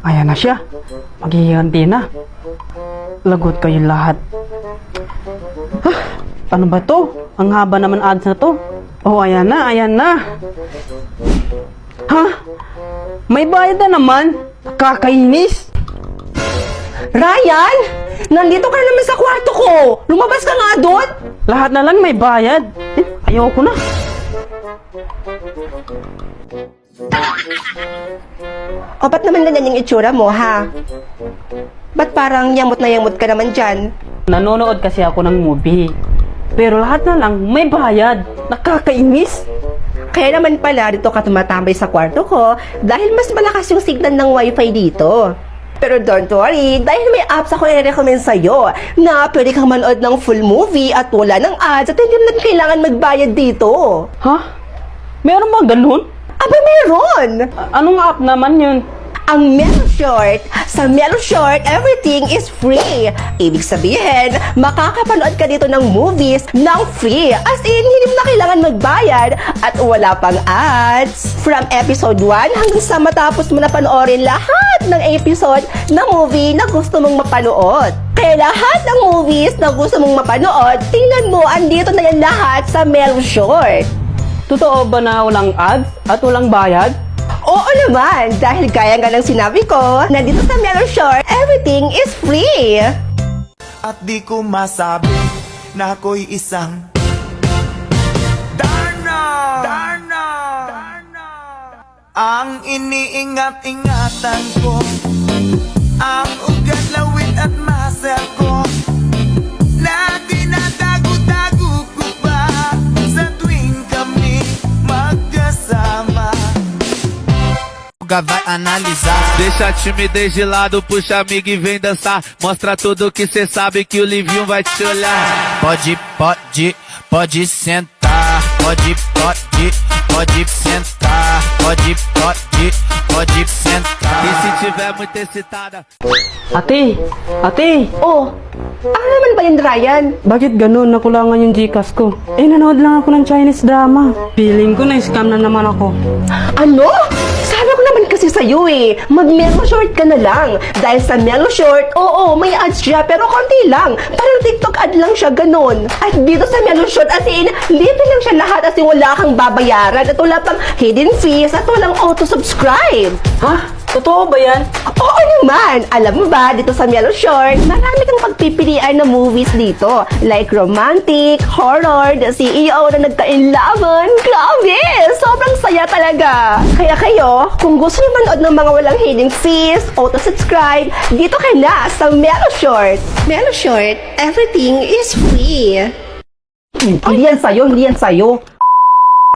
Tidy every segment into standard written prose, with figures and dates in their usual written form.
Ayan na siya. Maghihiganti na. Lagot kayo lahat. Ano ba to? Ang haba naman ads na to. Oh, ayan na, ayan na. Ha? May bayad na naman. Kakainis. Ryan! Nandito ka na naman sa kwarto ko! Lumabas ka nga doon! Lahat na lang may bayad. Ayoko na. O, ba't naman ganyan yung itsura mo, ha? Ba't parang yamot na yamot ka naman dyan? Nanonood kasi ako ng movie. Pero lahat na lang may bayad. Nakakainis. Kaya naman pala dito ka tumatambay sa kwarto ko dahil mas malakas yung signal ng wifi dito. Pero don't worry, dahil may apps ako i-recommend sa'yo na pwede kang manood ng full movie at wala ng ads at hindi na kailangan magbayad dito. Ha? Meron ba ganun? Aba, meron! Anong app naman yun? Ang Meloshort. Sa Meloshort, everything is free. Ibig sabihin, makakapanood ka dito ng movies ng free. As in, hindi mo na kailangan magbayad at wala pang ads. From episode 1 hanggang sa matapos mo na panoorin lahat ng episode ng movie na gusto mong mapanood. Kaya lahat ng movies na gusto mong mapanood, tingnan mo, andito na yan lahat sa Meloshort. Totoo ba na walang ads at walang bayad? Oo naman, dahil gaya nga ng sinabi ko, na dito sa Meloshort, everything is free. At di ko masabi na ako'y isang Darna! Darna! Darna! Ang iniingat-ingatan ko, ang ugat, lawit at muscle ko, na dinadago-dago ko pa sa tuwing kami magkasama. Vai analisar. Deixa a timidez de lado, puxa amigo e vem dançar. Mostra tudo que cê sabe que o Livinho vai te olhar. Pode sentar. Pode sentar. Pode sentar. E se tiver muito excitada, Ate! Ate! Oh, ano naman ba yun, Ryan? Bakit ganun? Nakulangan yung Gcash ko. Nanood lang ako ng Chinese drama. Feeling ko na-scam na naman ako. Ano? Sabi ko naman kasi sa'yo eh, mag-Meloshort ka na lang. Dahil sa Meloshort, oo, may ads siya, pero konti lang. Parang TikTok ad lang siya, ganun. At dito sa Meloshort, as in, libre lang siya lahat as in wala kang babayaran at wala pang hidden fees at walang auto-subscribe. Ha? Totoo ba yan? Oo naman! Alam mo ba, dito sa Meloshort, marami kang pagpipilian na movies dito. Like romantic, horror, the CEO na nagka-inlaban. Grabe! Sobrang saya talaga! Kaya kayo, kung gusto niyo manood ng mga walang hidden fees, auto-subscribe, dito ka na sa Meloshort. Meloshort, everything is free. Hindi yan sa'yo, hindi yan sa'yo.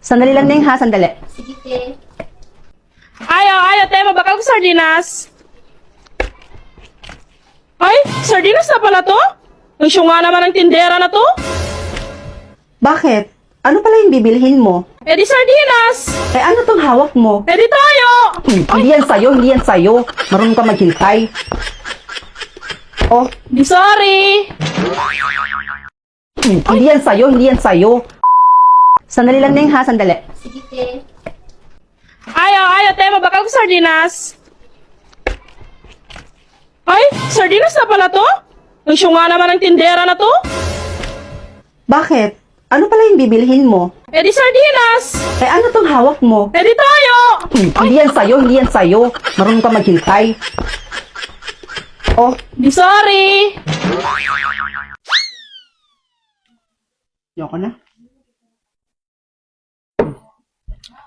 Sandali lang Neng ha, sandali. Ayaw, te, mabakal ko sardinas. Ay, sardinas na pala to? Ang syunga naman ng tindera na to? Bakit? Ano pala yung bibilhin mo? Eh di sardinas! Ano tong hawak mo? Eh di tayo! Hindi yan sa'yo, hindi yan sa'yo. Marunong ka maghintay. Oh, Di sorry! hindi yan sa'yo, hindi yan sa'yo. Sandali lang Neng ha, sandali. Ayaw, te, mabakal ko sardinas. Ay, sardinas na pala to? Ang syunga naman ng tindera na to? Bakit? Ano pala yung bibilhin mo? Eh di sardinas! Ano tong hawak mo? Eh di tayo! Hindi yan sa'yo, hindi yan sa'yo. Marunong ka maghintay. Oh, Di sorry! yoko na.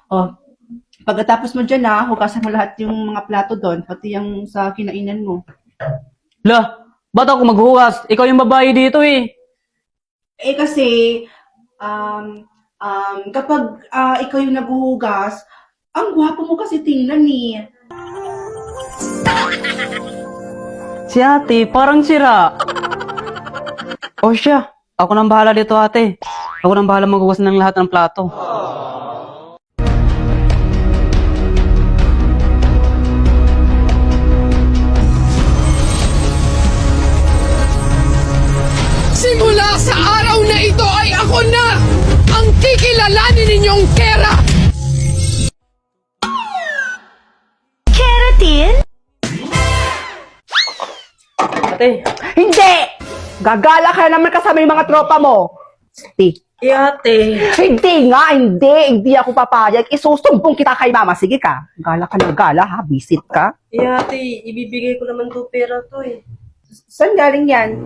Oh, pagkatapos mo dyan hugasan mo lahat yung mga plato doon, pati yung sa kinainan mo. Lah, ba't ako maghugas? Ikaw yung babae dito eh. Kasi, kapag ikaw yung naghuhugas, ang gwapo mo kasi tingnan eh. Si ate, parang sira. O siya, ako nang bahala dito ate. Ako nang bahala maghugas ng lahat ng plato. Simula sa araw na ito ay ako na ang kikilalanin ninyong ate. Hindi! Gagala ka na naman kasama yung mga tropa mo. Sige. Ate. Hindi nga, hindi ako papayag. Isusumbong kita kay mama. Sige ka. Gala ka na gala ha, visit ka. Ate, ibibigay ko naman to pera to eh. Saan galing yan?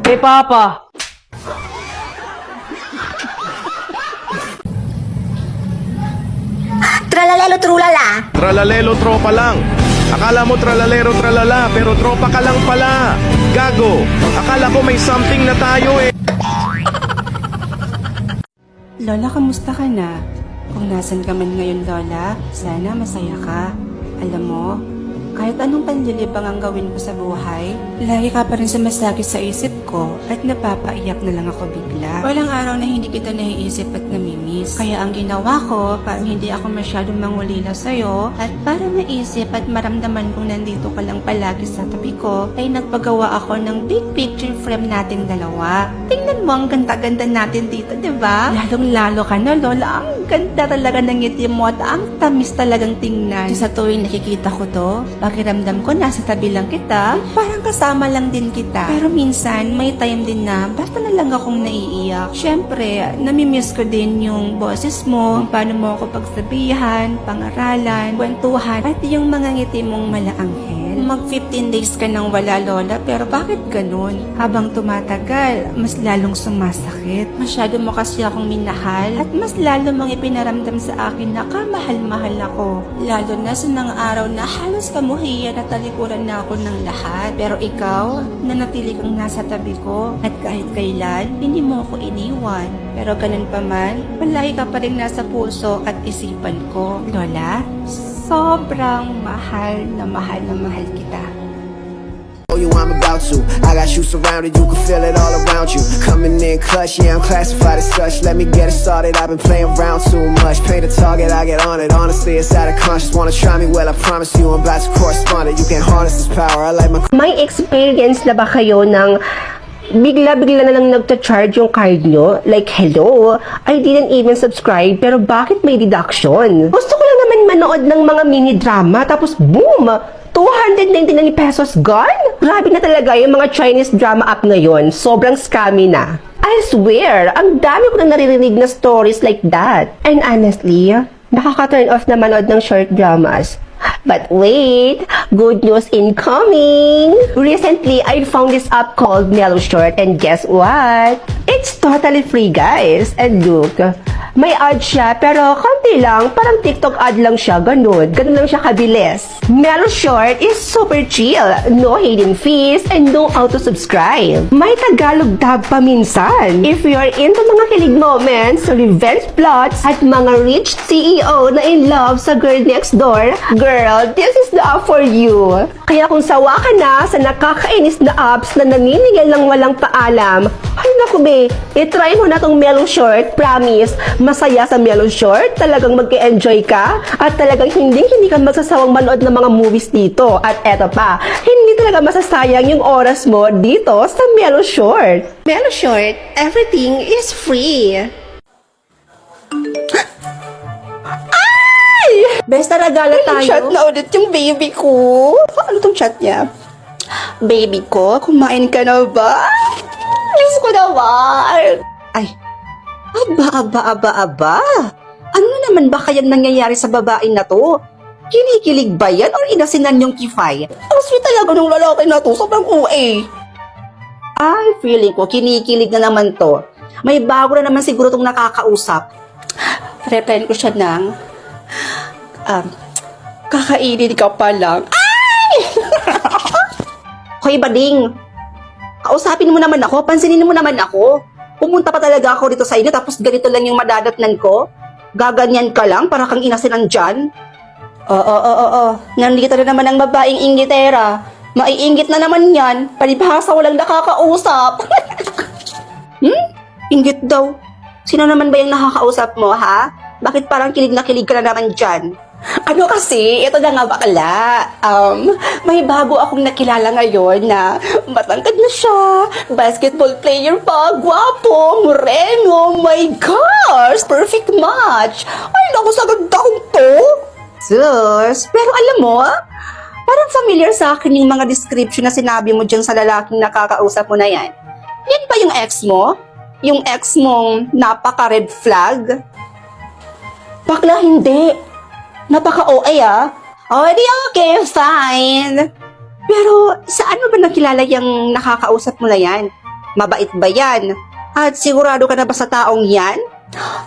Kay Papa. Tralalelo trulala. Tralalelo tropa lang. Akala mo tralalero tralala, pero tropa ka lang pala. Gago, akala ko may something na tayo eh. Lola, kamusta ka na? Kung nasan ka man ngayon, Lola, sana masaya ka. Alam mo, kahit anong panlilibang ang gawin ko sa buhay, lagi ka pa rin sumasakit sa isip ko at napapaiyak na lang ako bigla. Walang araw na hindi kita naiisip at namimiss. Kaya ang ginawa ko, para hindi ako masyadong mangulila sa'yo at para maisip at maramdaman kong nandito ka lang palagi sa tabi ko, ay nagpagawa ako ng big picture frame natin dalawa. Tingnan mo ang ganda-ganda natin dito, di ba? Lalong-lalo ka na, Lola. Ang ganda talaga ng ngiti mo at ang tamis talagang tingnan. Sa tuwing nakikita ko to, pakiramdam ko nasa tabi lang kita, parang kasama lang din kita. Pero minsan, may time din na basta na lang akong naiiyak. Siyempre, namimiss ko din yung boses mo, kung paano mo ako pagsabihan, pangaralan, kwentuhan, at yung mga ngiti mong malaanghel. Mag 15 days ka nang wala, Lola, pero bakit ganun? Habang tumatagal, mas lalong sumasakit. Masyado mo kasi akong minahal at mas lalo mong ipinaramdam sa akin na kamahal-mahal ako. Lalo na sa nang araw na halos kamuhiya na talikuran na ako ng lahat. Pero ikaw, nanatili kang nasa tabi ko at kahit kailan, hindi mo ako iniwan. Pero ganun pa man, palagi ka pa rin nasa puso at isipan ko. Lola, sobrang mahal na mahal kita. Oh, you, I'm about to. I got you surrounded, you can feel it all around you. Coming in clutch, yeah, I'm classified as such. Let me get it started, I've been playing around too much. Paint a target, I get on it. Honestly, it's out of conscience. Wanna try me? Well, I promise you, I'm about to correspond it. You can harness this power, I like my. May experience na ba kayo ng bigla-bigla na lang nagta-charge yung card nyo? Like, hello, I didn't even subscribe, pero bakit may deduction? Gusto ko lang naman manood ng mga mini-drama, tapos boom! 299 pesos gone? Grabe na talaga yung mga Chinese drama app ngayon. Sobrang scammy na. I swear, ang dami ko na naririnig na stories like that. And honestly, nakaka-turn off na manood ng short dramas. But wait, good news incoming! Recently, I found this app called Mellow Short, and guess what? It's totally free, guys. And look, may ad siya, pero konti lang, parang TikTok ad lang siya, ganun lang siya kabilis. Mellow Short is super chill, no hidden fees, and no auto-subscribe. May Tagalog dub pa minsan. If you're into mga kilig moments, revenge plots, at mga rich CEO na in love sa girl next door, girl, this is the app for you. Kaya kung sawa ka na sa nakakainis na apps na naninigil ng walang paalam, ay naku be, itry mo na tong Mellow Short, promise, masaya sa Mellow Short, talagang mag-enjoy ka, at talagang hindi ka magsasawang manood ng mga movies dito. At eto pa, hindi talaga masasayang yung oras mo dito sa Mellow Short. Mellow Short, everything is free. Best regalo tayo. Chat na ulit yung baby ko. Ano tong chat niya? Baby ko, kumain ka na ba? Miss ko naman. Ay, aba. Ano naman ba kayang nangyayari sa babae na to? Kinikilig ba yan or inasinan yung kifay? Ang sweet talaga ng lalaki na to, sobrang OA. Ay, feeling ko, kinikilig na naman to. May bago na naman siguro tong nakakausap. Replyan ko siya ng, kakainin ka pa lang. Ay! Hoy, bading. Kausapin mo naman ako, pansinin mo naman ako. Pumunta pa talaga ako dito sa inyo, tapos ganito lang yung madadatnan ko. Gaganyan ka lang, para kang inasinan dyan. Oo. Nandito na naman ang babaeng inggitera. Maiinggit na naman yan. Palibhasa walang nakakausap. Inggit daw. Sino naman ba yung nakakausap mo, ha? Bakit parang kilig na kilig ka na naman dyan? Ano kasi, ito na nga bakla. May bago akong nakilala ngayon na matangkad na siya, basketball player pa, gwapo, moreno, my gosh, perfect match. Ay, naku, sa ganda kong to. Sus, pero alam mo, Parang familiar sa akin yung mga description na sinabi mo dyan sa lalaking nakakausap mo na yan. Yan ba yung ex mo? Yung ex mong napaka-red flag? Bakla hindi. Napaka-OA ah. Oh, di okay, fine. Pero saan mo ba nakilala yung nakakausap mo na yan? Mabait ba yan? At sigurado ka na ba sa taong yan?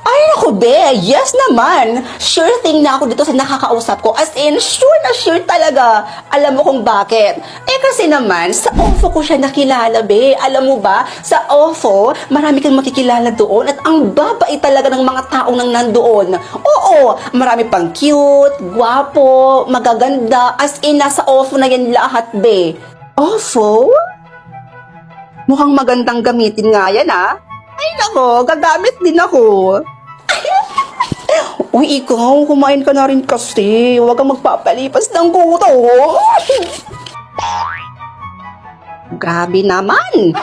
Ay, naku be, yes naman. Sure thing na ako dito sa nakakausap ko. As in, sure na sure talaga. Alam mo kung bakit? Kasi naman, sa OFO ko siya nakilala, be. Alam mo ba, sa OFO, marami kang makikilala doon at ang babait talaga ng mga taong nang nandoon. Oo, marami pang cute, gwapo, magaganda. As in, nasa OFO na yan lahat, be. OFO? Mukhang magandang gamitin nga yan, ah. Ay nako, gagamit din ako. Uy, ikaw, kumain ka na rin kasi. Huwag kang magpapalipas ng gutom. Grabe naman.